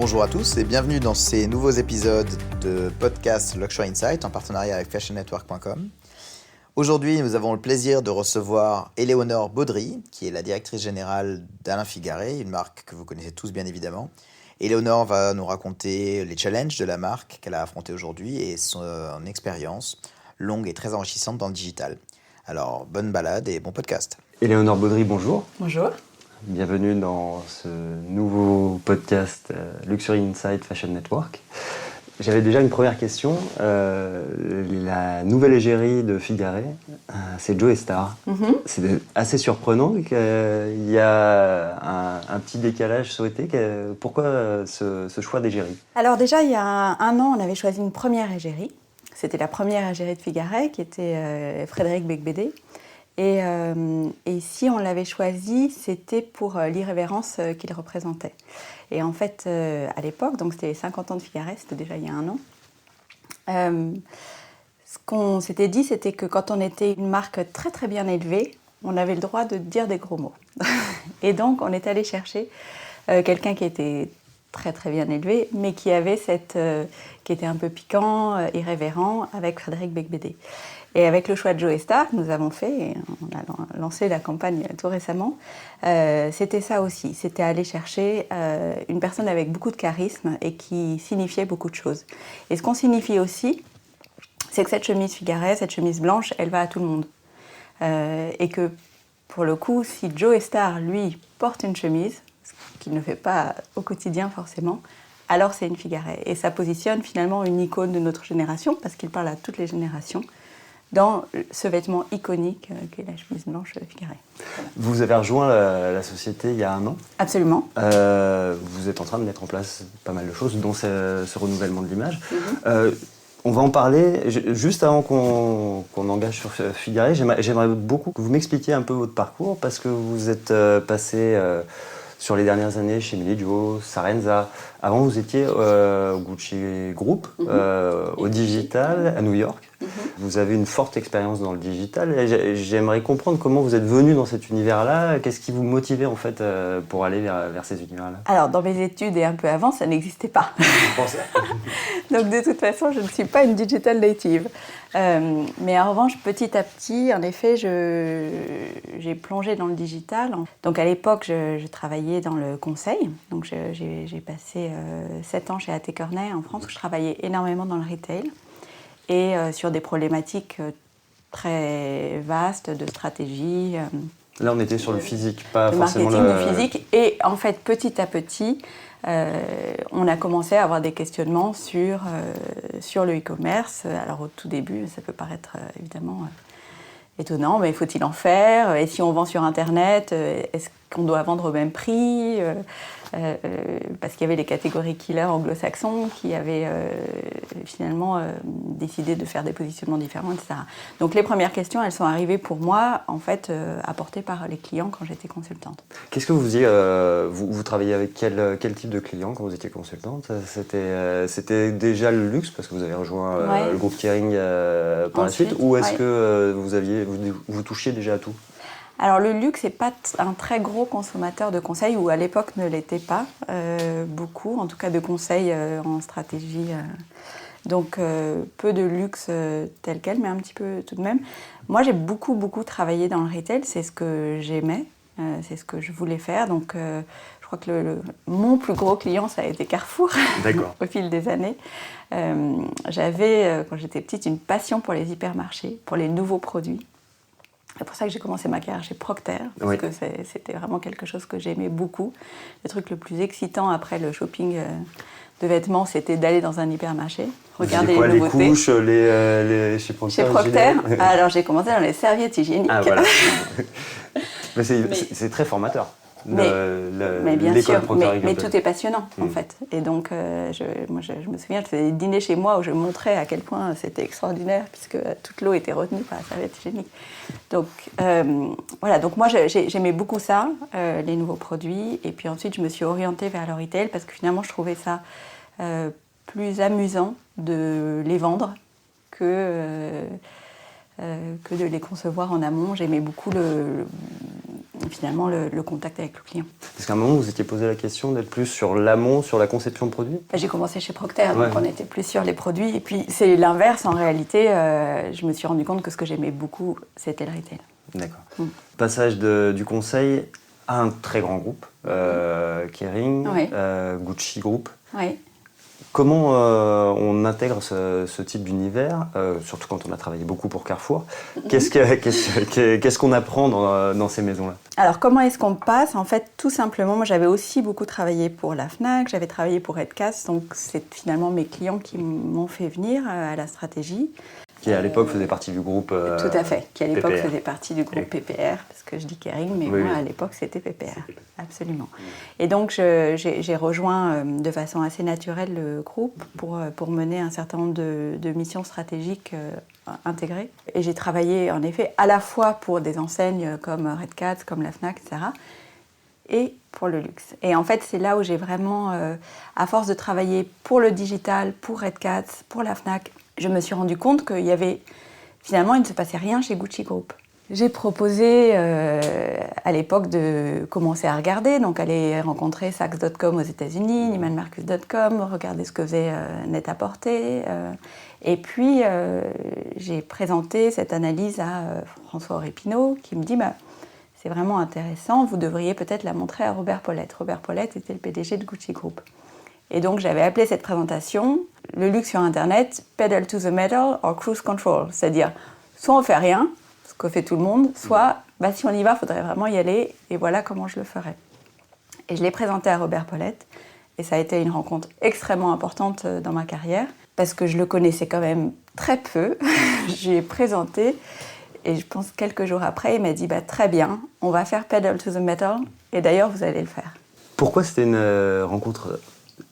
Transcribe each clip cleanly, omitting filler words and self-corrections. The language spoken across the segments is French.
Bonjour à tous et bienvenue dans ces nouveaux épisodes de podcast Luxury Insight en partenariat avec fashionnetwork.com. Aujourd'hui, nous avons le plaisir de recevoir Éléonore Baudry, qui est la directrice générale d'Alain Figaré, une marque que vous connaissez tous bien évidemment. Éléonore va nous raconter les challenges de la marque qu'elle a affrontés aujourd'hui et son expérience longue et très enrichissante dans le digital. Alors, bonne balade et bon podcast. Éléonore Baudry, bonjour. Bonjour. Bienvenue dans ce nouveau podcast Luxury Insight Fashion Network. J'avais déjà une première question. La nouvelle égérie de Figaré, c'est Joe Star. Mm-hmm. C'est assez surprenant qu'il y a un petit décalage souhaité. Pourquoi ce choix d'égérie ? Alors déjà, il y a un an, on avait choisi une première égérie. C'était la première égérie de Figaré, qui était Frédéric Becbédé. Et si on l'avait choisi, c'était pour l'irrévérence qu'il représentait. Et en fait, à l'époque, donc c'était les 50 ans de Figaré, c'était déjà il y a un an, ce qu'on s'était dit, c'était que quand on était une marque très très bien élevée, on avait le droit de dire des gros mots. Et donc, on est allé chercher quelqu'un qui était très très bien élevé, mais qui avait qui était un peu piquant, irrévérent, avec Frédéric Becbédé. Et avec le choix de Joe Star que nous avons fait, et on a lancé la campagne tout récemment, c'était ça aussi. C'était aller chercher une personne avec beaucoup de charisme et qui signifiait beaucoup de choses. Et ce qu'on signifie aussi, c'est que cette chemise Figaré, cette chemise blanche, elle va à tout le monde. Et que pour le coup, si Joe Star, lui, porte une chemise, ce qu'il ne fait pas au quotidien forcément, alors c'est une Figaré. Et ça positionne finalement une icône de notre génération, parce qu'il parle à toutes les générations, dans ce vêtement iconique qu'est la chemise blanche Figaré. Vous avez rejoint la société il y a un an. Absolument. Vous êtes en train de mettre en place pas mal de choses, dont ce renouvellement de l'image. Mm-hmm. On va en parler. Juste avant qu'on engage sur Figaré, j'aimerais beaucoup que vous m'expliquiez un peu votre parcours, parce que vous êtes passé sur les dernières années chez Milegio, Sarenza. Avant, vous étiez au Gucci Group, au digital, à New York. Vous avez une forte expérience dans le digital. Et j'aimerais comprendre comment vous êtes venu dans cet univers-là. Qu'est-ce qui vous motivait en fait pour aller vers ces univers-là ? Alors, dans mes études et un peu avant, ça n'existait pas. Je pensais. Donc, de toute façon, je ne suis pas une digital native. Mais en revanche, petit à petit, en effet, j'ai plongé dans le digital. Donc, à l'époque, je travaillais dans le conseil. Donc, j'ai passé 7 ans chez A.T. Kearney en France, où je travaillais énormément dans le retail. Et sur des problématiques très vastes de stratégie. Là, on était sur le physique, pas le forcément marketing, du physique. Et en fait, petit à petit, on a commencé à avoir des questionnements sur le e-commerce. Alors, au tout début, ça peut paraître évidemment étonnant, mais faut-il en faire ? Et si on vend sur Internet, est-ce qu'on doit vendre au même prix ? Parce qu'il y avait les catégories killers anglo-saxons qui avaient finalement décidé de faire des positionnements différents, etc. Donc les premières questions, elles sont arrivées pour moi, en fait, apportées par les clients quand j'étais consultante. Qu'est-ce que vous faisiez vous travailliez avec quel type de clients quand vous étiez consultante ? C'était déjà le luxe, parce que vous avez rejoint le groupe Kering par Ensuite, la suite, ou est-ce que vous touchiez déjà à tout ? Alors le luxe n'est pas un très gros consommateur de conseils, ou à l'époque ne l'était pas beaucoup, en tout cas de conseils en stratégie. Donc peu de luxe tel quel, mais un petit peu tout de même. Moi j'ai beaucoup travaillé dans le retail, c'est ce que j'aimais, c'est ce que je voulais faire. Donc je crois que mon plus gros client, ça a été Carrefour au fil des années. J'avais, quand j'étais petite, une passion pour les hypermarchés, pour les nouveaux produits. C'est pour ça que j'ai commencé ma carrière chez Procter, parce que c'était vraiment quelque chose que j'aimais beaucoup. Le truc le plus excitant après le shopping de vêtements, c'était d'aller dans un hypermarché, regarder les nouveautés. Les couches, chez Procter. Chez Procter, alors j'ai commencé dans les serviettes hygiéniques. Ah voilà. mais c'est très formateur. Mais bien sûr, mais tout est passionnant en fait. Et donc, moi, je me souviens, je faisais des dîners chez moi où je montrais à quel point c'était extraordinaire, puisque toute l'eau était retenue par la serviette hygiénique. Donc, voilà, donc moi j'aimais beaucoup ça, les nouveaux produits. Et puis ensuite, je me suis orientée vers le retail parce que finalement, je trouvais ça plus amusant de les vendre que de les concevoir en amont. J'aimais beaucoup finalement le contact avec le client. Parce qu'à un moment, vous étiez posé la question d'être plus sur l'amont, sur la conception de produits. J'ai commencé chez Procter, donc on était plus sur les produits. Et puis c'est l'inverse, en réalité, je me suis rendu compte que ce que j'aimais beaucoup, c'était le retail. D'accord. Passage du conseil à un très grand groupe, Kering, Gucci Group. Oui. Comment on intègre ce type d'univers, surtout quand on a travaillé beaucoup pour Carrefour? Qu'est-ce qu'on apprend dans ces maisons-là? Alors, comment est-ce qu'on passe? En fait, tout simplement, moi j'avais aussi beaucoup travaillé pour la Fnac, j'avais travaillé pour Redcats, donc c'est finalement mes clients qui m'ont fait venir à la stratégie. Qui à l'époque faisait partie du groupe Tout à fait, qui à l'époque PPR. faisait partie du groupe PPR, parce que je dis Kering, mais Oui, moi oui. à l'époque c'était PPR, absolument. Et donc j'ai rejoint de façon assez naturelle le groupe pour mener un certain nombre de missions stratégiques intégrées. Et j'ai travaillé en effet à la fois pour des enseignes comme Redcats, comme la Fnac, etc. et pour le luxe. Et en fait, c'est là où j'ai vraiment, à force de travailler pour le digital, pour Redcats, pour la Fnac, je me suis rendu compte qu'il y avait, finalement, il ne se passait rien chez Gucci Group. J'ai proposé à l'époque de commencer à regarder, donc aller rencontrer Saks.com aux États-Unis, NeimanMarcus.com, regarder ce que faisait Net-à-Porter. Et puis, j'ai présenté cette analyse à François Pinault, qui me dit c'est vraiment intéressant, vous devriez peut-être la montrer à Robert Paulette. Robert Paulette était le PDG de Gucci Group. Et donc, j'avais appelé cette présentation « Le luxe sur Internet, pedal to the metal or cruise control ». C'est-à-dire, soit on fait rien, ce que fait tout le monde, soit, si on y va, il faudrait vraiment y aller, et voilà comment je le ferais. Et je l'ai présenté à Robert Paulette, et ça a été une rencontre extrêmement importante dans ma carrière, parce que je le connaissais quand même très peu. Je lui ai présenté, et je pense quelques jours après, il m'a dit « Très bien, on va faire pedal to the metal, et d'ailleurs, vous allez le faire ». Pourquoi c'était une rencontre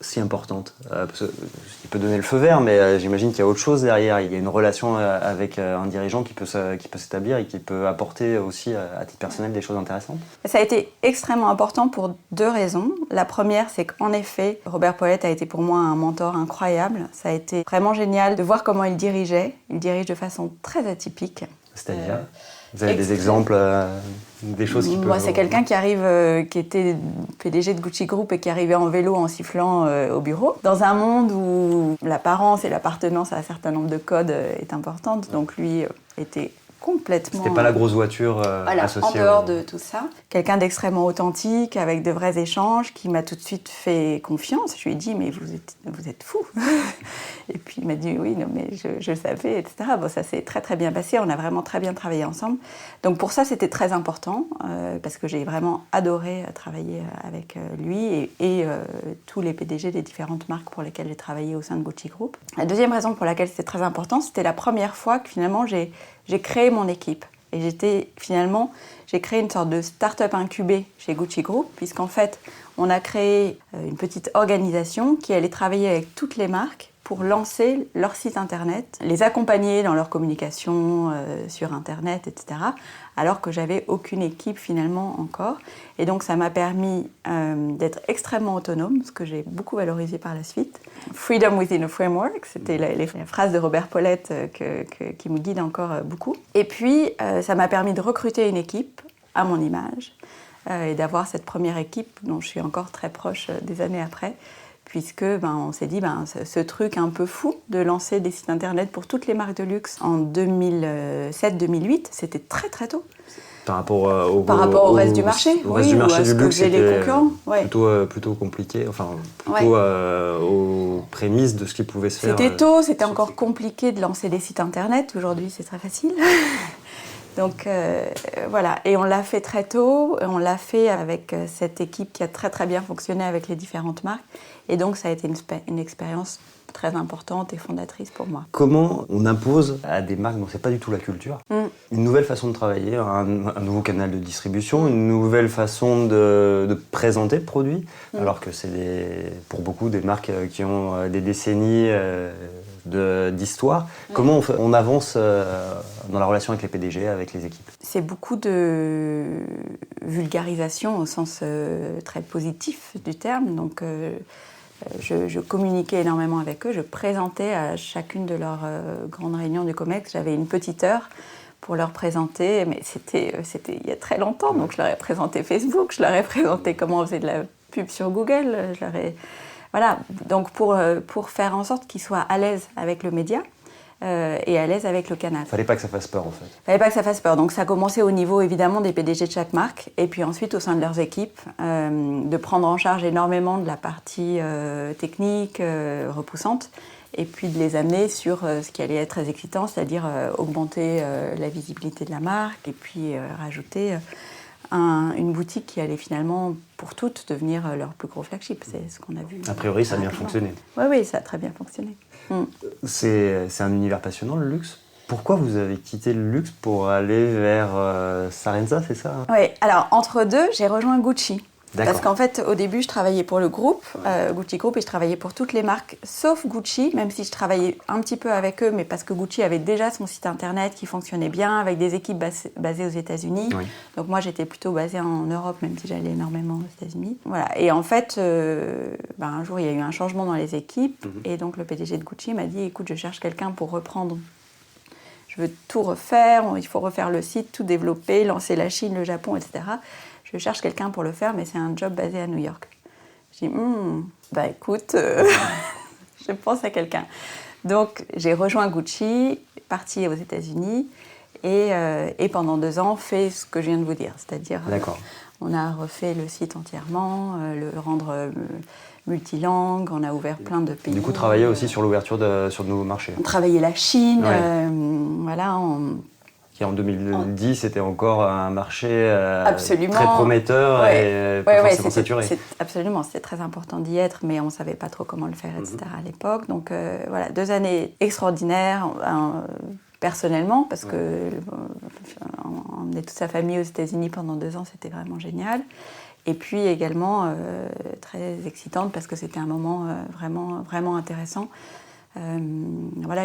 si importante? Parce qu'il peut donner le feu vert, mais j'imagine qu'il y a autre chose derrière. Il y a une relation avec un dirigeant qui peut s'établir et qui peut apporter aussi, à titre personnel, des choses intéressantes. Ça a été extrêmement important pour deux raisons. La première, c'est qu'en effet, Robert Paulette a été pour moi un mentor incroyable. Ça a été vraiment génial de voir comment il dirigeait. Il dirige de façon très atypique. C'est-à-dire vous avez des exemples, des choses qui peuvent... Moi, c'est quelqu'un qui arrive, qui était PDG de Gucci Group et qui arrivait en vélo en sifflant au bureau. Dans un monde où l'apparence et l'appartenance à un certain nombre de codes est importante, donc lui était complètement... C'était pas la grosse voiture associée en dehors de tout ça. Quelqu'un d'extrêmement authentique, avec de vrais échanges, qui m'a tout de suite fait confiance. Je lui ai dit, mais vous êtes fou. Et puis il m'a dit, oui, non, mais je le savais, etc. Bon, ça s'est très très bien passé, on a vraiment très bien travaillé ensemble. Donc pour ça, c'était très important, parce que j'ai vraiment adoré travailler avec lui et tous les PDG des différentes marques pour lesquelles j'ai travaillé au sein de Gucci Group. La deuxième raison pour laquelle c'était très important, c'était la première fois que finalement j'ai créé mon équipe. Et j'ai créé une sorte de start-up incubée chez Gucci Group, puisqu'en fait, on a créé une petite organisation qui allait travailler avec toutes les marques pour lancer leur site internet, les accompagner dans leur communication sur internet, etc., alors que j'avais aucune équipe finalement encore. Et donc ça m'a permis d'être extrêmement autonome, ce que j'ai beaucoup valorisé par la suite. Freedom within a framework, c'était les phrases de Robert Paulette qui me guident encore beaucoup. Et puis ça m'a permis de recruter une équipe à mon image et d'avoir cette première équipe dont je suis encore très proche des années après, puisque on s'est dit, ce truc un peu fou de lancer des sites internet pour toutes les marques de luxe en 2007-2008, c'était très très tôt. Par rapport au reste du marché, au reste du marché du luxe, c'était plutôt compliqué, aux prémices de ce qui pouvait se faire. C'était tôt, c'était encore compliqué de lancer des sites internet. Aujourd'hui, c'est très facile. Donc voilà, et on l'a fait très tôt, on l'a fait avec cette équipe qui a très très bien fonctionné avec les différentes marques, et donc ça a été une expérience très importante et fondatrice pour moi. Comment on impose à des marques dont c'est pas du tout la culture une nouvelle façon de travailler, un nouveau canal de distribution, une nouvelle façon de présenter le produit, alors que c'est pour beaucoup des marques qui ont des décennies d'histoire. Comment on avance dans la relation avec les PDG, avec les équipes? C'est beaucoup de vulgarisation au sens très positif du terme. Donc, je communiquais énormément avec eux. Je présentais à chacune de leurs grandes réunions du COMEX. J'avais une petite heure pour leur présenter, mais c'était il y a très longtemps, donc je leur ai présenté Facebook, je leur ai présenté comment on faisait de la pub sur Google, voilà, donc pour faire en sorte qu'ils soient à l'aise avec le média et à l'aise avec le canal. Fallait pas que ça fasse peur en fait. Fallait pas que ça fasse peur, donc ça a commencé au niveau évidemment des PDG de chaque marque, et puis ensuite au sein de leurs équipes, de prendre en charge énormément de la partie technique, repoussante, et puis de les amener sur ce qui allait être très excitant, c'est-à-dire augmenter la visibilité de la marque et puis rajouter une boutique qui allait finalement, pour toutes, devenir leur plus gros flagship. C'est ce qu'on a vu. A priori, ça a bien fonctionné. Oui, ça a très bien fonctionné. C'est un univers passionnant, le luxe. Pourquoi vous avez quitté le luxe pour aller vers Sarenza, c'est ça hein? Oui, alors entre deux, j'ai rejoint Gucci. D'accord. Parce qu'en fait, au début, je travaillais pour le groupe, Gucci Group, et je travaillais pour toutes les marques, sauf Gucci, même si je travaillais un petit peu avec eux, mais parce que Gucci avait déjà son site internet qui fonctionnait bien, avec des équipes basées aux États-Unis. Oui. Donc moi, j'étais plutôt basée en Europe, même si j'allais énormément aux États-Unis. Voilà. Et en fait, un jour, il y a eu un changement dans les équipes, et donc le PDG de Gucci m'a dit, écoute, je cherche quelqu'un pour reprendre. Je veux tout refaire, il faut refaire le site, tout développer, lancer la Chine, le Japon, etc. Je cherche quelqu'un pour le faire, mais c'est un job basé à New York. Je dis, écoute, je pense à quelqu'un. Donc, j'ai rejoint Gucci, partie aux États-Unis, et pendant 2 ans, fait ce que je viens de vous dire. C'est-à-dire, on a refait le site entièrement, le rendre multilangue, on a ouvert plein de pays. Du coup, travailler aussi sur l'ouverture sur de nouveaux marchés. On travaillait la Chine, Qui en 2010 c'était encore un marché très prometteur et pas forcément saturé. Absolument, c'était très important d'y être, mais on ne savait pas trop comment le faire, etc. à l'époque. Donc 2 années extraordinaires, personnellement, parce que emmener toute sa famille aux États-Unis pendant 2 ans, c'était vraiment génial. Et puis également très excitante, parce que c'était un moment vraiment, vraiment intéressant.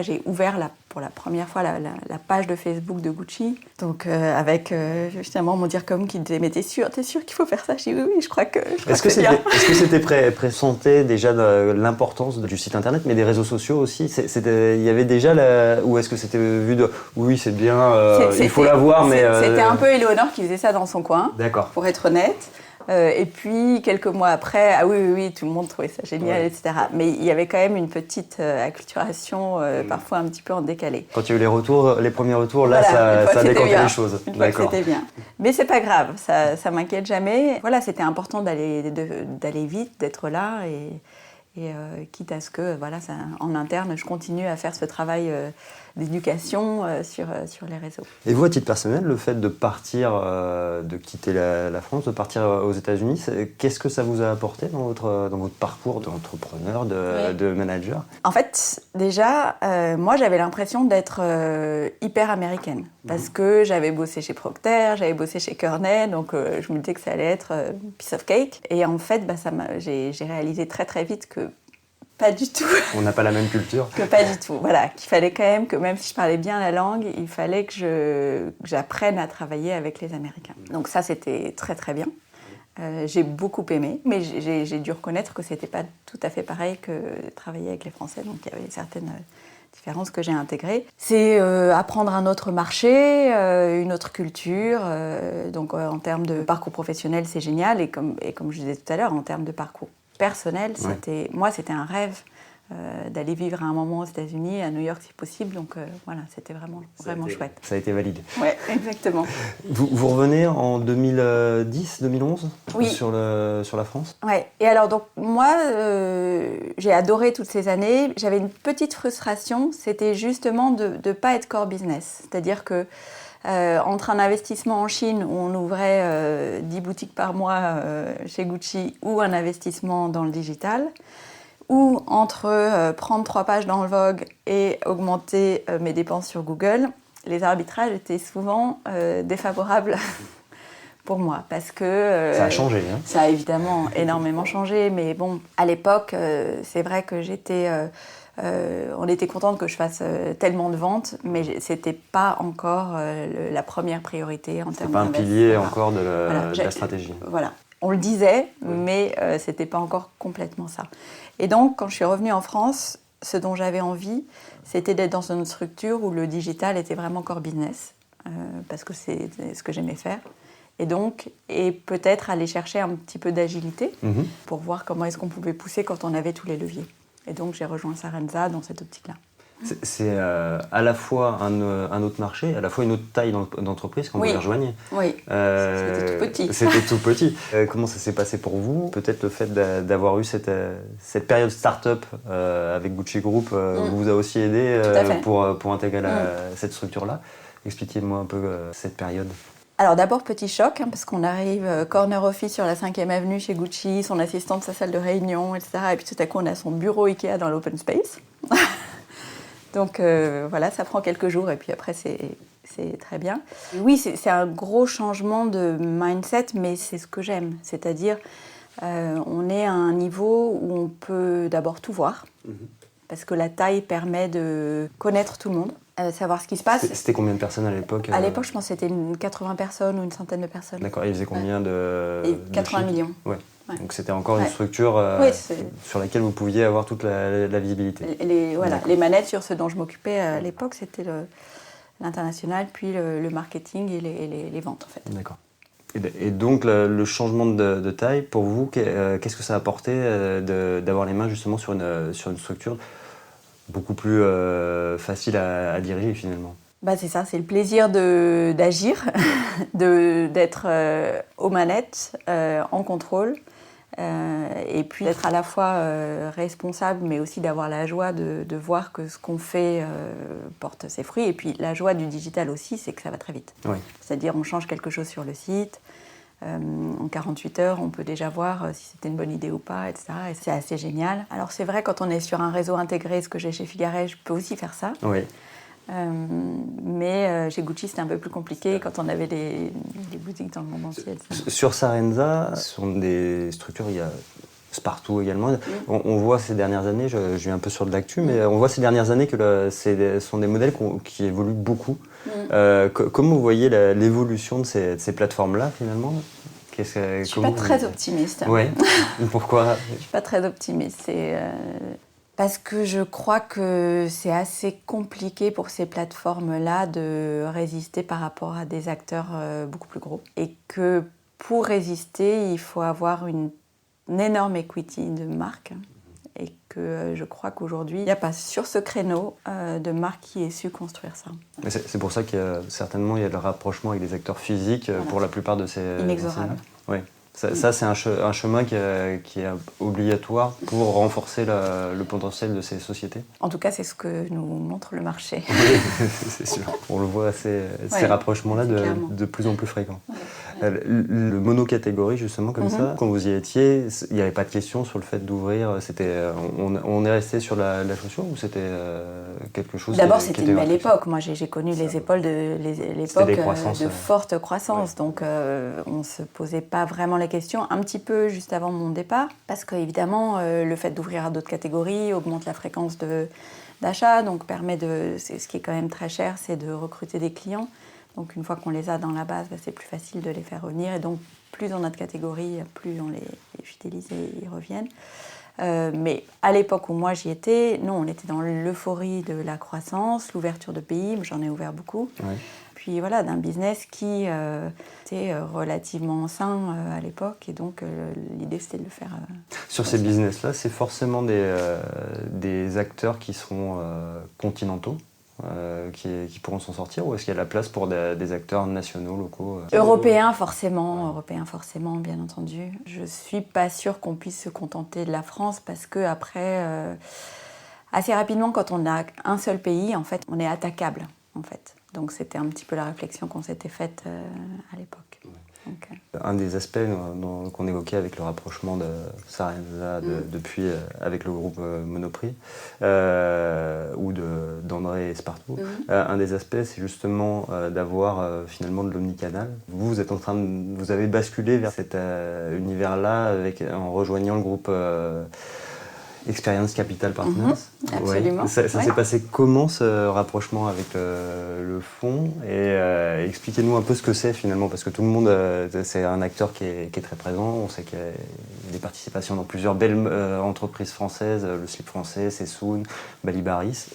J'ai ouvert pour la première fois la page de Facebook de Gucci, donc avec justement mon DIRCOM qui disait mais t'es sûr qu'il faut faire ça? Je dis oui, je crois que c'est bien. Est-ce que c'était pressenti déjà de l'importance du site internet, mais des réseaux sociaux aussi? Il y avait déjà ou est-ce que c'était vu de oui c'est bien, il faut l'avoir, mais c'était un peu Éléonore qui faisait ça dans son coin. D'accord. Pour être honnête. Et puis, quelques mois après, oui, tout le monde trouvait ça génial, etc. Mais il y avait quand même une petite acculturation, parfois un petit peu en décalé. Quand il y a eu les premiers retours, là, ça a décanté les choses. Une fois que c'était bien. Mais c'est pas grave, ça m'inquiète jamais. Voilà, c'était important d'aller vite, d'être là, et quitte à ce que, en interne, je continue à faire ce travail d'éducation sur les réseaux. Et vous, à titre personnel, le fait de partir, de quitter la France, de partir aux États-Unis, qu'est-ce que ça vous a apporté dans votre parcours d'entrepreneur, de manager? En fait, déjà, moi, j'avais l'impression d'être hyper américaine, parce que j'avais bossé chez Procter, j'avais bossé chez Kearney, donc je me disais que ça allait être piece of cake. Et en fait, j'ai réalisé très très vite que pas du tout. On n'a pas la même culture. Que pas du tout. Voilà, qu'il fallait quand même que, même si je parlais bien la langue, il fallait que j'apprenne à travailler avec les Américains. Donc ça, c'était très très bien. J'ai beaucoup aimé, mais j'ai dû reconnaître que c'était pas tout à fait pareil que travailler avec les Français. Donc il y avait certaines différences que j'ai intégrées. C'est apprendre un autre marché, une autre culture. Donc en termes de parcours professionnel, c'est génial. Et comme je disais tout à l'heure, en termes de parcours personnel, c'était un rêve d'aller vivre à un moment aux États-Unis, à New York si possible, donc c'était vraiment chouette. Ça a été validé. Oui, exactement. Vous revenez en 2010, 2011 oui. sur la France? Oui, et alors donc moi, j'ai adoré toutes ces années. J'avais une petite frustration, c'était justement de ne pas être core business, c'est-à-dire que entre un investissement en Chine où on ouvrait 10 boutiques par mois chez Gucci ou un investissement dans le digital, ou entre prendre 3 pages dans le Vogue et augmenter mes dépenses sur Google, les arbitrages étaient souvent défavorables pour moi, parce que... ça a changé, hein? Ça a évidemment énormément changé, mais bon, à l'époque, c'est vrai que j'étais... on était contente que je fasse tellement de ventes, mais c'était pas encore la première priorité en termes d'investissement. C'est pas un pilier encore de la stratégie. Voilà. On le disait, mais c'était pas encore complètement ça. Et donc, quand je suis revenue en France, ce dont j'avais envie, c'était d'être dans une structure où le digital était vraiment core business. parce que c'est ce que j'aimais faire. Et peut-être aller chercher un petit peu d'agilité pour voir comment est-ce qu'on pouvait pousser quand on avait tous les leviers. Et donc j'ai rejoint Sarenza dans cette optique-là. C'est à la fois un autre marché, à la fois une autre taille d'entreprise quand vous les rejoignez. Oui, c'était tout petit. C'était tout petit. Comment ça s'est passé pour vous? Peut-être le fait d'avoir eu cette période start-up avec Gucci Group vous a aussi aidé pour intégrer cette structure-là. Expliquez-moi un peu cette période. Alors d'abord, petit choc, parce qu'on arrive corner office sur la 5e avenue chez Gucci, son assistante, sa salle de réunion, etc. Et puis tout à coup, on a son bureau Ikea dans l'open space. Donc voilà, ça prend quelques jours et puis après, c'est très bien. Oui, c'est un gros changement de mindset, mais c'est ce que j'aime. C'est-à-dire, on est à un niveau où on peut d'abord tout voir, parce que la taille permet de connaître tout le monde. Savoir ce qui se passe. C'était combien de personnes à l'époque À l'époque, je pense que c'était 80 personnes ou une centaine de personnes. D'accord, et ils faisaient combien de 80 millions. Ouais. Donc c'était encore une structure sur laquelle vous pouviez avoir toute la visibilité. Les manettes sur ce dont je m'occupais à l'époque, c'était l'international, puis le marketing et les ventes en fait. D'accord. Et donc le changement de taille, pour vous, qu'est-ce que ça a apporté d'avoir les mains justement sur une structure beaucoup plus facile à diriger finalement? C'est ça, c'est le plaisir d'agir, d'être aux manettes, en contrôle, et puis d'être à la fois responsable, mais aussi d'avoir la joie de voir que ce qu'on fait porte ses fruits. Et puis la joie du digital aussi, c'est que ça va très vite. Oui. C'est-à-dire on change quelque chose sur le site, en 48 heures, on peut déjà voir si c'était une bonne idée ou pas, etc. Et c'est assez génial. Alors c'est vrai, quand on est sur un réseau intégré, ce que j'ai chez Figaret, je peux aussi faire ça. Oui. Mais chez Gucci, c'était un peu plus compliqué quand on avait des boutiques dans le monde entier. Etc. Sur Sarenza, ce sont des structures, il y a Spartoo également. On voit ces dernières années, je vais un peu sur de l'actu, mais on voit ces dernières années que ce sont des modèles qui évoluent beaucoup. Comment vous voyez l'évolution de ces plateformes-là finalement? Je ne suis pas très optimiste. Oui. Pourquoi? Je ne suis pas très optimiste. Parce que je crois que c'est assez compliqué pour ces plateformes-là de résister par rapport à des acteurs beaucoup plus gros. Et que pour résister, il faut avoir une énorme equity de marque. Et que je crois qu'aujourd'hui, il n'y a pas sur ce créneau de marque qui ait su construire ça. Mais c'est pour ça qu'il y a certainement le rapprochement avec des acteurs physiques pour la plupart de ces... Inexorable. Oui. Ça, c'est un chemin qui est obligatoire pour renforcer le potentiel de ces sociétés. En tout cas, c'est ce que nous montre le marché. Oui, c'est sûr. On le voit, ces rapprochements-là de plus en plus fréquents. Ouais. Le monocatégorie, justement, comme ça, quand vous y étiez, il n'y avait pas de question sur le fait d'ouvrir. On est resté sur la chaussure ou c'était quelque chose D'abord, c'était une belle époque. Moi, j'ai connu l'époque de forte croissance. Ouais. Donc, on ne se posait pas vraiment la question, un petit peu juste avant mon départ, parce qu'évidemment, le fait d'ouvrir à d'autres catégories augmente la fréquence d'achat, donc permet ce qui est quand même très cher, c'est de recruter des clients. Donc une fois qu'on les a dans la base, c'est plus facile de les faire revenir. Et donc plus on a de catégories, plus on les fidélise et ils reviennent. Mais à l'époque où moi j'y étais, non, on était dans l'euphorie de la croissance, l'ouverture de pays, j'en ai ouvert beaucoup. Ouais. Puis voilà, d'un business qui était relativement sain à l'époque, et donc l'idée c'était de le faire. Sur ces business-là, c'est forcément des acteurs qui seront continentaux, qui pourront s'en sortir, ou est-ce qu'il y a la place pour des acteurs nationaux, locaux Européens forcément, bien entendu. Je suis pas sûre qu'on puisse se contenter de la France, parce que après, assez rapidement, quand on a un seul pays, en fait, on est attaquable, en fait. Donc c'était un petit peu la réflexion qu'on s'était faite à l'époque. Donc, un des aspects qu'on évoquait avec le rapprochement de Sarenza depuis avec le groupe Monoprix ou d'André et Spartoo, un des aspects c'est justement d'avoir finalement de l'omnicanal. Vous avez basculé vers cet univers-là en rejoignant le groupe Experience Capital Partners. Absolument. Ouais. Ça s'est passé comment ce rapprochement avec le fonds et expliquez-nous un peu ce que c'est finalement, parce que tout le monde, c'est un acteur qui est très présent. On sait qu'il y a des participations dans plusieurs belles entreprises françaises, le Slip français, Sessoun, Balibaris,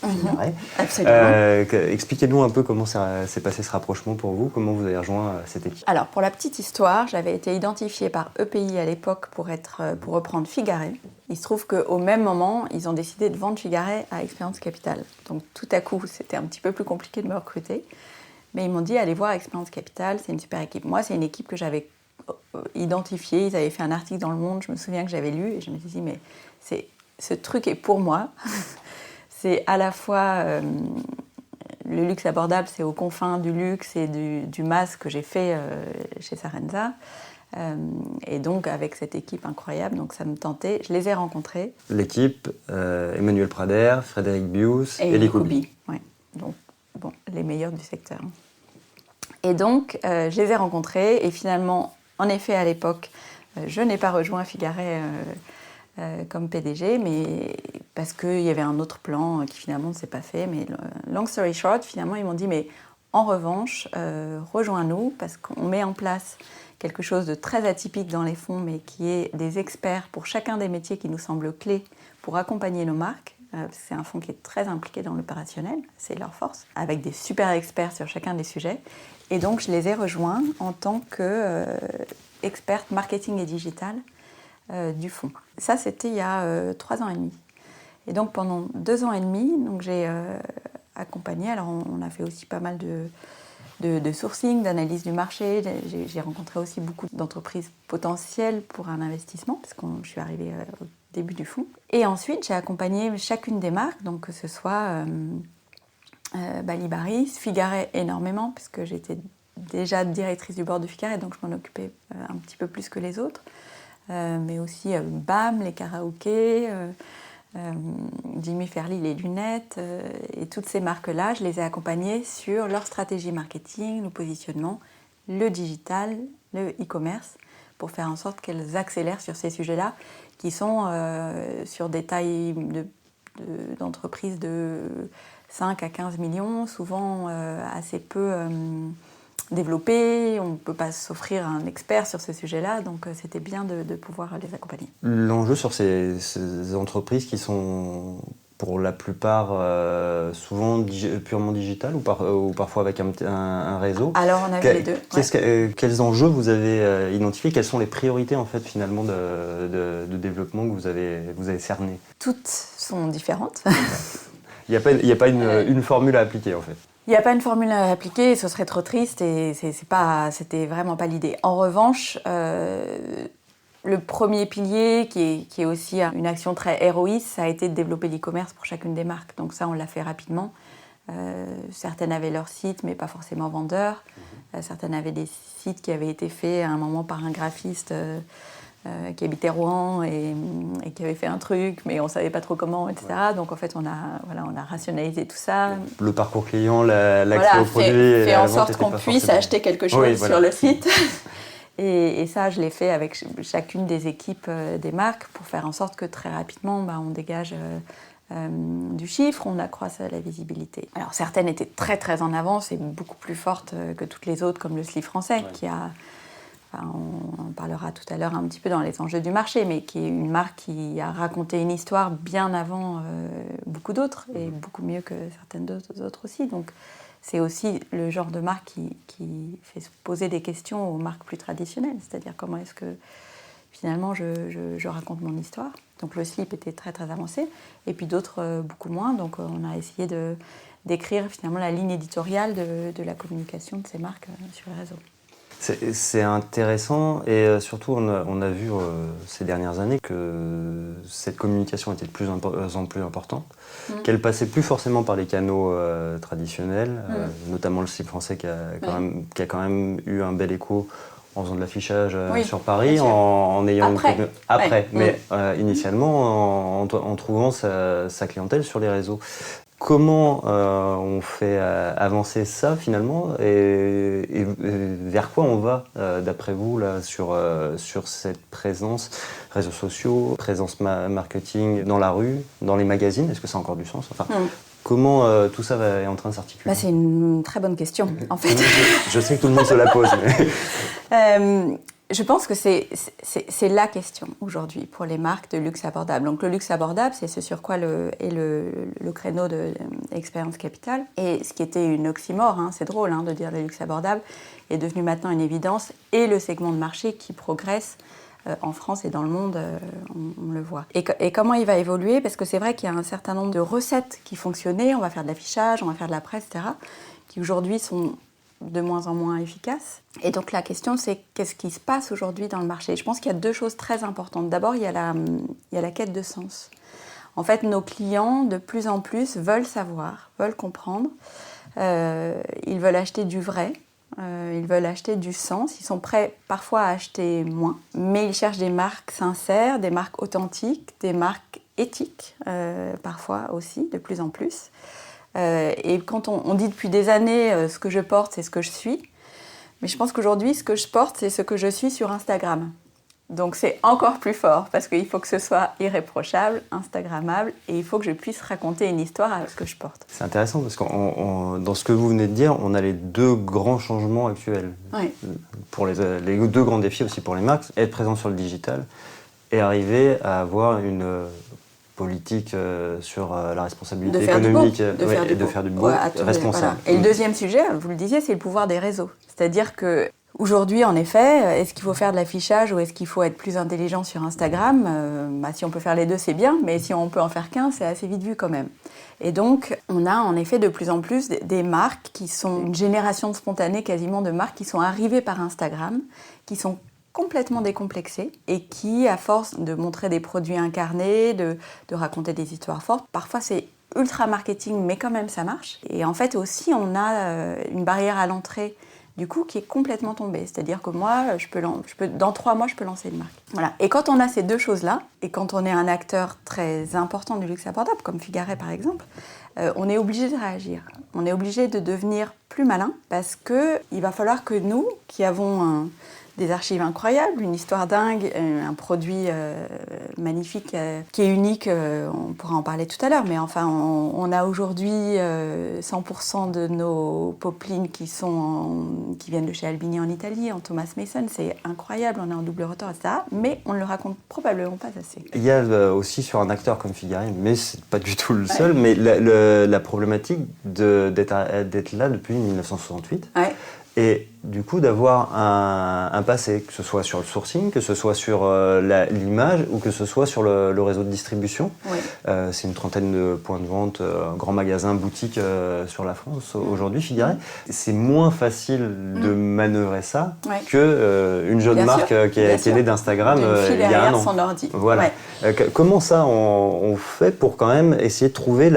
Absolument. Expliquez-nous un peu comment ça s'est passé ce rapprochement pour vous, comment vous avez rejoint cette équipe. Alors, pour la petite histoire, j'avais été identifiée par EPI à l'époque pour reprendre Figaret. Il se trouve qu'au même moment, ils ont décidé de vendre Figaret à Experience Capital. Donc, tout à coup, c'était un petit peu plus compliqué de me recruter. Mais ils m'ont dit, allez voir Experience Capital, c'est une super équipe. Moi, c'est une équipe que j'avais identifiée. Ils avaient fait un article dans Le Monde, je me souviens que j'avais lu, et je me suis dit, mais ce truc est pour moi. C'est à la fois... le luxe abordable, c'est aux confins du luxe et du mass que j'ai fait chez Sarenza. Et donc, avec cette équipe incroyable, donc ça me tentait. Je les ai rencontrés. L'équipe, Emmanuel Prader, Frédéric Bius et Elie Koubi. Ouais. Donc, bon, les meilleurs du secteur. Et donc, je les ai rencontrés. Et finalement, en effet, à l'époque, je n'ai pas rejoint Figaret comme PDG, mais parce qu'il y avait un autre plan qui finalement ne s'est pas fait. Mais long story short, finalement, ils m'ont dit, mais en revanche, rejoins-nous, parce qu'on met en place quelque chose de très atypique dans les fonds, mais qui est des experts pour chacun des métiers qui nous semblent clés pour accompagner nos marques. C'est un fonds qui est très impliqué dans l'opérationnel, c'est leur force, avec des super experts sur chacun des sujets. Et donc, je les ai rejoints en tant qu'experte marketing et digital du fonds. Ça, c'était il y a 3 ans et demi. Et donc, pendant 2 ans et demi, donc, j'ai accompagné. Alors, on a fait aussi pas mal de sourcing, d'analyse du marché. J'ai rencontré aussi beaucoup d'entreprises potentielles pour un investissement, parce que je suis arrivée au début du fonds. Et ensuite, j'ai accompagné chacune des marques, donc que ce soit Balibaris, Figaret énormément, puisque j'étais déjà directrice du board de Figaret, donc je m'en occupais un petit peu plus que les autres. Mais aussi BAM, les karaokés, Jimmy Fairly, les lunettes, et toutes ces marques-là, je les ai accompagnées sur leur stratégie marketing, le positionnement, le digital, le e-commerce, pour faire en sorte qu'elles accélèrent sur ces sujets-là, qui sont sur des tailles d'entreprises de 5 à 15 millions, souvent assez peu développées. On ne peut pas s'offrir un expert sur ce sujet-là, donc c'était bien de pouvoir les accompagner. L'enjeu sur ces entreprises qui sont pour la plupart souvent purement digitales ou parfois avec un réseau. Alors on avait les deux. Quels enjeux vous avez identifiés? Quelles sont les priorités en fait finalement de développement que vous avez cernées? Toutes sont différentes. Il n'y a pas une formule à appliquer en fait. Il n'y a pas une formule à appliquer, ce serait trop triste et c'était vraiment pas l'idée. En revanche, le premier pilier, qui est aussi une action très héroïste, ça a été de développer l'e-commerce pour chacune des marques. Donc ça, on l'a fait rapidement. Certaines avaient leur site, mais pas forcément vendeurs. Certaines avaient des sites qui avaient été faits à un moment par un graphiste qui habitait Rouen et qui avait fait un truc, mais on ne savait pas trop comment, etc. Ouais. Donc en fait, on a rationalisé tout ça. Le parcours client, l'accès au produit. Fait en sorte qu'on puisse acheter quelque chose sur le site. Et ça, je l'ai fait avec chacune des équipes des marques pour faire en sorte que très rapidement, on dégage du chiffre, on accroisse la visibilité. Alors certaines étaient très très en avance et beaucoup plus fortes que toutes les autres, comme le Slip français, qui a... on en parlera tout à l'heure un petit peu dans les enjeux du marché, mais qui est une marque qui a raconté une histoire bien avant beaucoup d'autres, et beaucoup mieux que certaines autres aussi. Donc c'est aussi le genre de marque qui fait se poser des questions aux marques plus traditionnelles, c'est-à-dire comment est-ce que finalement je raconte mon histoire. Donc le Slip était très très avancé, et puis d'autres beaucoup moins. Donc on a essayé d'écrire finalement la ligne éditoriale de la communication de ces marques sur les réseaux. C'est intéressant et surtout on a vu ces dernières années que cette communication était de plus en plus importante, qu'elle passait plus forcément par les canaux traditionnels, notamment le Slip français qui a quand même eu un bel écho en faisant de l'affichage sur Paris, en ayant mais initialement en trouvant sa clientèle sur les réseaux. Comment on fait avancer ça finalement et vers quoi on va d'après vous là sur cette présence réseaux sociaux, présence marketing dans la rue, dans les magazines, est-ce que ça a encore du sens? Enfin, comment tout ça est en train de s'articuler? C'est une très bonne question en fait. Je sais que tout le monde se la pose. Mais... Je pense que c'est la question aujourd'hui pour les marques de luxe abordable. Donc le luxe abordable, c'est ce sur quoi est le créneau de l'expérience capitale. Et ce qui était une oxymore, c'est drôle de dire le luxe abordable, est devenu maintenant une évidence. Et le segment de marché qui progresse en France et dans le monde, on le voit. Et comment il va évoluer? Parce que c'est vrai qu'il y a un certain nombre de recettes qui fonctionnaient. On va faire de l'affichage, on va faire de la presse, etc. Qui aujourd'hui sont de moins en moins efficace. Et donc la question, c'est qu'est-ce qui se passe aujourd'hui dans le marché? Je pense qu'il y a deux choses très importantes. D'abord, il y a la quête de sens. En fait, nos clients, de plus en plus, veulent savoir, veulent comprendre. Ils veulent acheter du vrai, ils veulent acheter du sens. Ils sont prêts parfois à acheter moins, mais ils cherchent des marques sincères, des marques authentiques, des marques éthiques, parfois aussi, de plus en plus. Et quand on dit depuis des années ce que je porte, c'est ce que je suis. Mais je pense qu'aujourd'hui, ce que je porte, c'est ce que je suis sur Instagram. Donc c'est encore plus fort parce qu'il faut que ce soit irréprochable, instagrammable et il faut que je puisse raconter une histoire avec ce que je porte. C'est intéressant parce que dans ce que vous venez de dire, on a les deux grands changements actuels. Oui. Pour les deux grands défis aussi pour les marques, être présent sur le digital et arriver à avoir une politique sur la responsabilité économique et de faire du beau responsable. Voilà. Et le deuxième sujet, vous le disiez, c'est le pouvoir des réseaux. C'est-à-dire que aujourd'hui, en effet, est-ce qu'il faut faire de l'affichage ou est-ce qu'il faut être plus intelligent sur Instagram? Si on peut faire les deux, c'est bien, mais si on peut en faire qu'un, c'est assez vite vu quand même. Et donc, on a en effet de plus en plus des marques qui sont une génération spontanée quasiment de marques qui sont arrivées par Instagram, qui sont complètement décomplexées et qui, à force de montrer des produits incarnés, de raconter des histoires fortes, parfois c'est ultra marketing, mais quand même ça marche. Et en fait aussi, on a une barrière à l'entrée du coup qui est complètement tombée. C'est-à-dire que moi, dans 3 mois, je peux lancer une marque. Voilà. Et quand on a ces deux choses-là, et quand on est un acteur très important du luxe abordable, comme Figaret par exemple, on est obligé de réagir. On est obligé de devenir plus malin parce qu'il va falloir que nous, qui avons des archives incroyables, une histoire dingue, un produit magnifique qui est unique, on pourra en parler tout à l'heure, mais enfin on a aujourd'hui 100% de nos popelines qui viennent de chez Albini en Italie, en Thomas Mason, c'est incroyable, on est en double rotor, etc. Mais on ne le raconte probablement pas assez. Il y a aussi sur un acteur comme Figaret, mais c'est pas du tout le seul, mais la problématique d'être là depuis 1968. Ouais. Et du coup, d'avoir un passé, que ce soit sur le sourcing, que ce soit sur l'image ou que ce soit sur le réseau de distribution. Oui. C'est une trentaine de points de vente, grands magasins, boutiques sur la France aujourd'hui, Figaret. C'est moins facile de manœuvrer ça qu'une jeune marque qui est née d'Instagram il y a un an. Son ordi. Voilà. Ouais. Comment ça on fait pour quand même essayer de trouver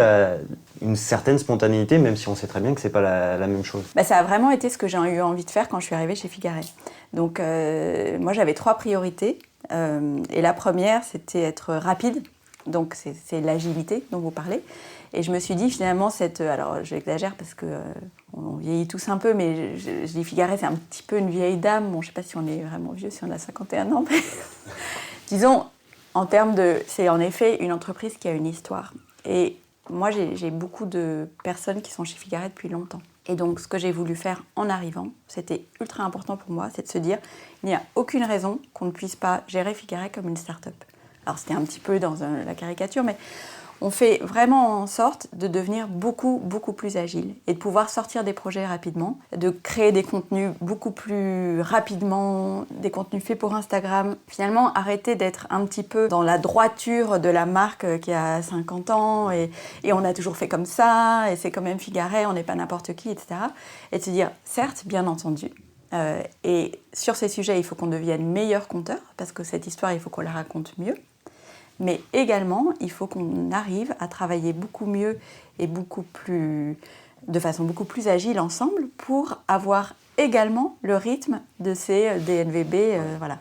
une certaine spontanéité, même si on sait très bien que c'est pas la même chose? Ça a vraiment été ce que j'ai eu envie de faire quand je suis arrivée chez Figaret. Donc moi j'avais 3 priorités. Et la première, c'était être rapide. Donc c'est l'agilité dont vous parlez. Et je me suis dit finalement, alors j'exagère parce que on vieillit tous un peu, mais je dis Figaret, c'est un petit peu une vieille dame. Bon, je sais pas si on est vraiment vieux, si on a 51 ans. Mais disons, en termes c'est en effet une entreprise qui a une histoire. Et moi, j'ai beaucoup de personnes qui sont chez Figaret depuis longtemps. Et donc, ce que j'ai voulu faire en arrivant, c'était ultra important pour moi, c'est de se dire, il n'y a aucune raison qu'on ne puisse pas gérer Figaret comme une start-up. Alors, c'était un petit peu dans la caricature, mais on fait vraiment en sorte de devenir beaucoup, beaucoup plus agile et de pouvoir sortir des projets rapidement, de créer des contenus beaucoup plus rapidement, des contenus faits pour Instagram. Finalement, arrêter d'être un petit peu dans la droiture de la marque qui a 50 ans et on a toujours fait comme ça, et c'est quand même Figaret, on n'est pas n'importe qui, etc. Et de se dire, certes, bien entendu, et sur ces sujets, il faut qu'on devienne meilleur conteur, parce que cette histoire, il faut qu'on la raconte mieux. Mais également, il faut qu'on arrive à travailler beaucoup mieux et de façon beaucoup plus agile ensemble pour avoir également le rythme de ces DNVB. Voilà.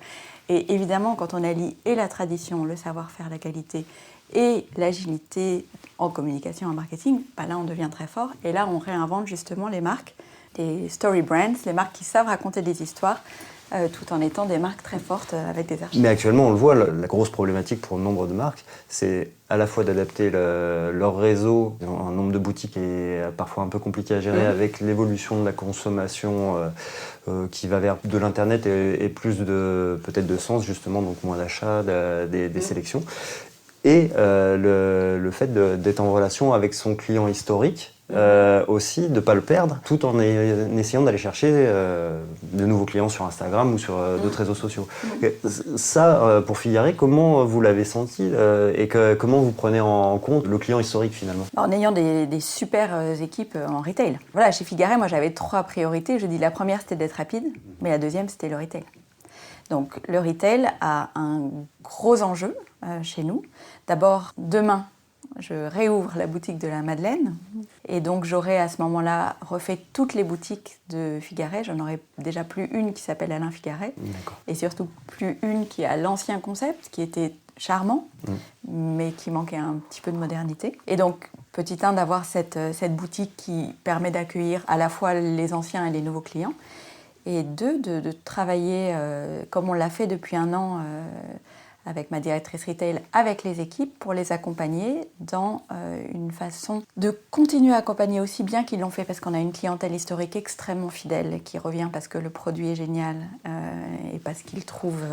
Et évidemment, quand on allie et la tradition, le savoir-faire, la qualité et l'agilité en communication, en marketing, là on devient très fort. Et là on réinvente justement les marques, les story brands, les marques qui savent raconter des histoires, tout en étant des marques très fortes avec des archives. Mais actuellement, on le voit, la grosse problématique pour nombre de marques, c'est à la fois d'adapter leur réseau, un nombre de boutiques est parfois un peu compliqué à gérer avec l'évolution de la consommation qui va vers de l'internet et plus peut-être de sens justement, donc moins d'achats, des sélections. Et le fait d'être en relation avec son client historique, aussi de ne pas le perdre, tout en essayant d'aller chercher de nouveaux clients sur Instagram ou sur d'autres réseaux sociaux. Ça, pour Figare, comment vous l'avez senti et comment vous prenez en compte le client historique finalement? En ayant des super équipes en retail. Voilà, chez Figare, moi j'avais 3 priorités. Je dis la première c'était d'être rapide, mais la deuxième c'était le retail. Donc le retail a un gros enjeu chez nous. D'abord, demain, je réouvre la boutique de la Madeleine et donc j'aurai à ce moment-là refait toutes les boutiques de Figare. J'en aurai déjà plus une qui s'appelle Alain Figare et surtout plus une qui a l'ancien concept qui était charmant mais qui manquait un petit peu de modernité. Et donc petit 1 d'avoir cette boutique qui permet d'accueillir à la fois les anciens et les nouveaux clients et 2 de travailler comme on l'a fait depuis 1 an avec ma directrice retail, avec les équipes, pour les accompagner dans une façon de continuer à accompagner aussi bien qu'ils l'ont fait, parce qu'on a une clientèle historique extrêmement fidèle, qui revient parce que le produit est génial et parce qu'ils trouvent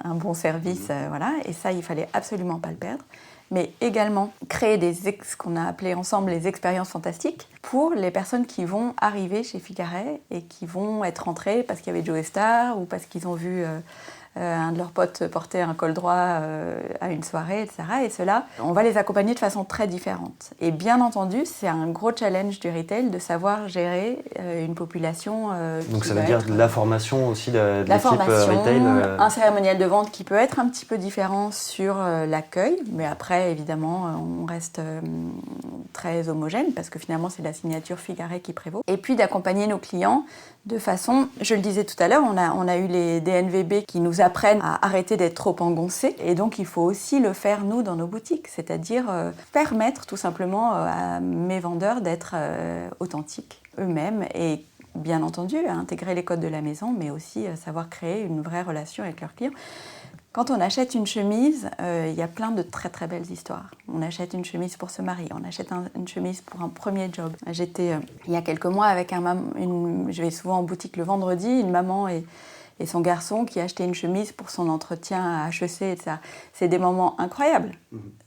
un bon service. Voilà. Et ça, il fallait absolument pas le perdre. Mais également créer ce qu'on a appelé ensemble les expériences fantastiques pour les personnes qui vont arriver chez Figare et qui vont être rentrées parce qu'il y avait Joe Star ou parce qu'ils ont vu un de leurs potes porter un col droit à une soirée, etc. Et cela, on va les accompagner de façon très différente. Et bien entendu, c'est un gros challenge du retail de savoir gérer une population donc ça veut dire de la formation aussi de la l'équipe formation, retail un cérémonial de vente qui peut être un petit peu différent sur l'accueil, mais après, évidemment, on reste très homogène parce que finalement, c'est la signature Figare qui prévaut. Et puis d'accompagner nos clients de façon, je le disais tout à l'heure, on a eu les DNVB qui nous apprennent à arrêter d'être trop engoncés. Et donc, il faut aussi le faire, nous, dans nos boutiques. C'est-à-dire permettre tout simplement à mes vendeurs d'être authentiques eux-mêmes et bien entendu à intégrer les codes de la maison, mais aussi savoir créer une vraie relation avec leurs clients. Quand on achète une chemise, il y a plein de très très belles histoires. On achète une chemise pour se marier, on achète une chemise pour un premier job. J'étais il y a quelques mois avec je vais souvent en boutique le vendredi, une maman et son garçon qui achetaient une chemise pour son entretien à HEC, etc. C'est des moments incroyables.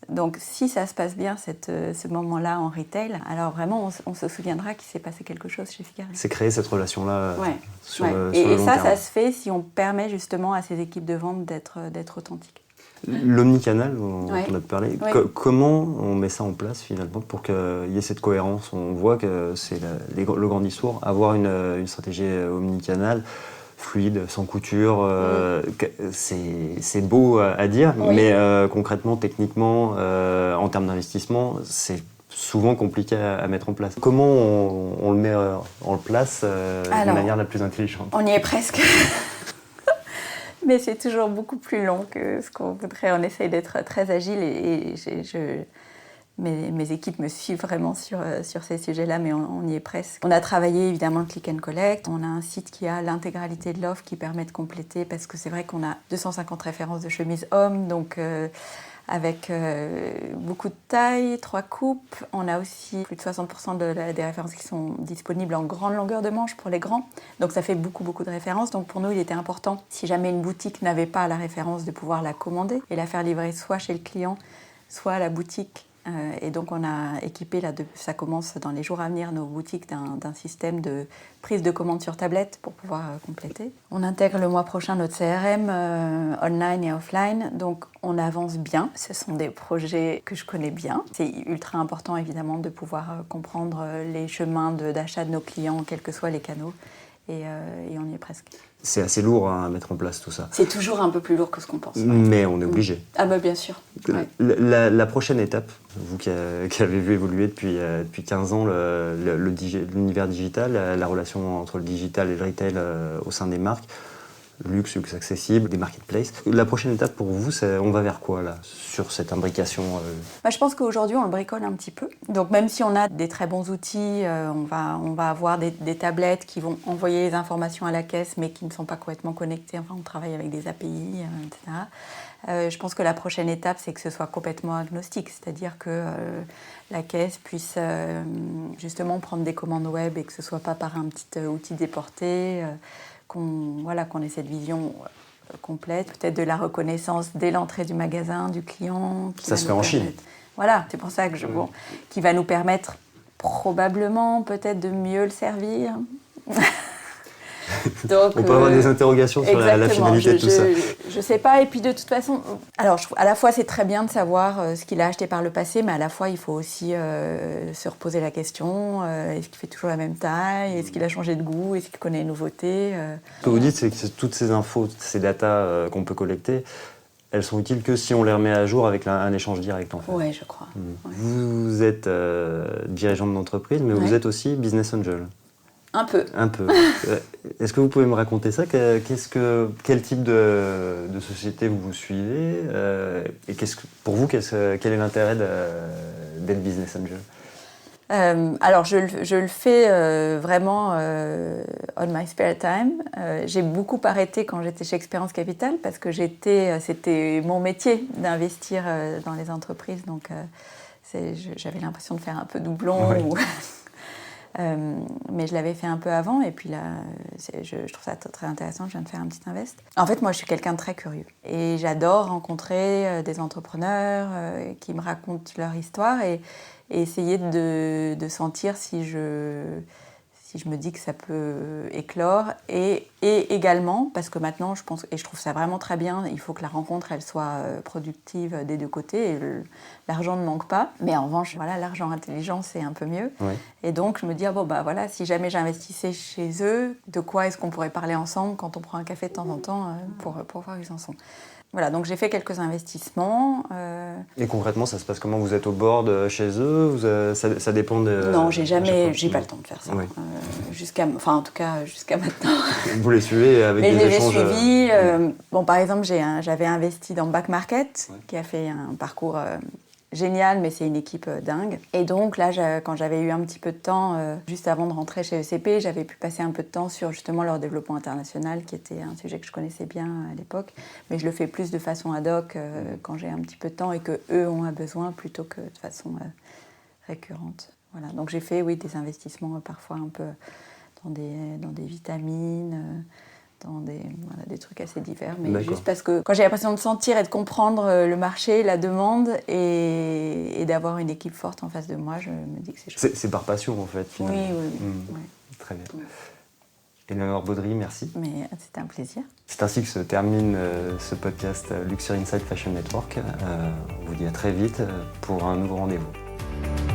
Donc si ça se passe bien, ce moment-là en retail, alors vraiment on se souviendra qu'il s'est passé quelque chose chez Figare. C'est créer cette relation-là sur le long et ça, terme. ça se fait si on permet justement à ces équipes de vente d'être authentiques. L'omnicanal, on a parlé, comment on met ça en place finalement pour qu'il y ait cette cohérence? On voit que c'est le grand discours, avoir une stratégie omnicanal, fluide, sans couture, c'est beau à dire, mais concrètement, techniquement, en termes d'investissement, c'est souvent compliqué à mettre en place. Comment on le met en place de manière la plus intelligente? On y est presque. Mais c'est toujours beaucoup plus long que ce qu'on voudrait. On essaye d'être très agile et mes équipes me suivent vraiment sur ces sujets-là, mais on y est presque. On a travaillé évidemment le click and collect. On a un site qui a l'intégralité de l'offre qui permet de compléter, parce que c'est vrai qu'on a 250 références de chemises hommes, donc avec beaucoup de tailles, 3 coupes. On a aussi plus de 60% des références qui sont disponibles en grande longueur de manche pour les grands. Donc ça fait beaucoup de références. Donc pour nous, il était important, si jamais une boutique n'avait pas la référence, de pouvoir la commander et la faire livrer soit chez le client, soit à la boutique. Et donc on a équipé, ça commence dans les jours à venir, nos boutiques d'un système de prise de commande sur tablette pour pouvoir compléter. On intègre le mois prochain notre CRM online et offline, donc on avance bien. Ce sont des projets que je connais bien. C'est ultra important évidemment de pouvoir comprendre les chemins d'achat de nos clients, quels que soient les canaux, et on y est presque. C'est assez lourd à mettre en place tout ça. C'est toujours un peu plus lourd que ce qu'on pense. Mais on est obligé. Ah bah bien sûr. Ouais. La prochaine étape, vous qui avez vu évoluer depuis 15 ans l'univers digital, la relation entre le digital et le retail au sein des marques, luxe accessible, des marketplaces. La prochaine étape pour vous, on va vers quoi là, sur cette imbrication Je pense qu'aujourd'hui, on le bricole un petit peu. Donc même si on a des très bons outils, on va avoir des tablettes qui vont envoyer les informations à la caisse, mais qui ne sont pas complètement connectées. Enfin, on travaille avec des API, etc. Je pense que la prochaine étape, c'est que ce soit complètement agnostique, c'est-à-dire que la caisse puisse justement prendre des commandes web et que ce ne soit pas par un petit outil déporté, qu'on ait cette vision complète, peut-être de la reconnaissance dès l'entrée du magasin, du client. Ça se fait en Chine. Voilà, c'est pour ça que qui va nous permettre probablement peut-être de mieux le servir. Donc, on peut avoir des interrogations sur la finalité de tout ça. Je sais pas, et puis de toute façon, alors à la fois c'est très bien de savoir ce qu'il a acheté par le passé, mais à la fois il faut aussi se reposer la question, est-ce qu'il fait toujours la même taille, est-ce qu'il a changé de goût, est-ce qu'il connaît les nouveautés Ce que vous dites, c'est que toutes ces infos, ces datas qu'on peut collecter, elles sont utiles que si on les remet à jour avec un échange direct en fait. Oui, je crois. Ouais. Vous êtes dirigeante d'entreprise, mais vous êtes aussi business angel. Un peu. Un peu. Est-ce que vous pouvez me raconter ça ? Quel type de société vous suivez ? Et pour vous, quel est l'intérêt d'être business angel ? Alors, je le fais vraiment on my spare time. J'ai beaucoup arrêté quand j'étais chez Expérience Capital parce que c'était mon métier d'investir dans les entreprises. Donc, j'avais l'impression de faire un peu doublon. Ouais. Mais je l'avais fait un peu avant et puis là, je trouve ça très intéressant, je viens de faire un petit invest. En fait, moi, je suis quelqu'un de très curieux et j'adore rencontrer des entrepreneurs qui me racontent leur histoire et essayer de sentir si je me dis que ça peut éclore et également, parce que maintenant, je pense, et je trouve ça vraiment très bien, il faut que la rencontre, elle soit productive des deux côtés et l'argent ne manque pas. Mais en revanche, voilà, l'argent intelligent, c'est un peu mieux. Oui. Et donc, je me dis, voilà, si jamais j'investissais chez eux, de quoi est-ce qu'on pourrait parler ensemble quand on prend un café de temps en temps pour voir où ils en sont. Voilà, donc j'ai fait quelques investissements. Et concrètement, ça se passe comment ? Vous êtes au board chez eux ? Ça dépend de... Non, j'ai pas le temps de faire ça. Oui. En tout cas, jusqu'à maintenant. Vous les suivez avec Mais des échanges... je les ai suivis. Par exemple, j'avais investi dans Back Market, qui a fait un parcours génial, mais c'est une équipe dingue. Et donc là, quand j'avais eu un petit peu de temps, juste avant de rentrer chez ECP, j'avais pu passer un peu de temps sur justement leur développement international, qui était un sujet que je connaissais bien à l'époque. Mais je le fais plus de façon ad hoc quand j'ai un petit peu de temps et qu'eux ont un besoin, plutôt que de façon récurrente. Voilà. Donc j'ai fait, des investissements parfois un peu dans des vitamines... dans des trucs assez divers, mais D'accord. juste parce que quand j'ai l'impression de sentir et de comprendre le marché, la demande et d'avoir une équipe forte en face de moi, je me dis que c'est chouette. C'est par passion en fait, finalement. Oui. Ouais. Très bien. Eleonore Baudry, merci. Mais c'était un plaisir. C'est ainsi que se termine ce podcast Luxury Insight Fashion Network. On vous dit à très vite pour un nouveau rendez-vous.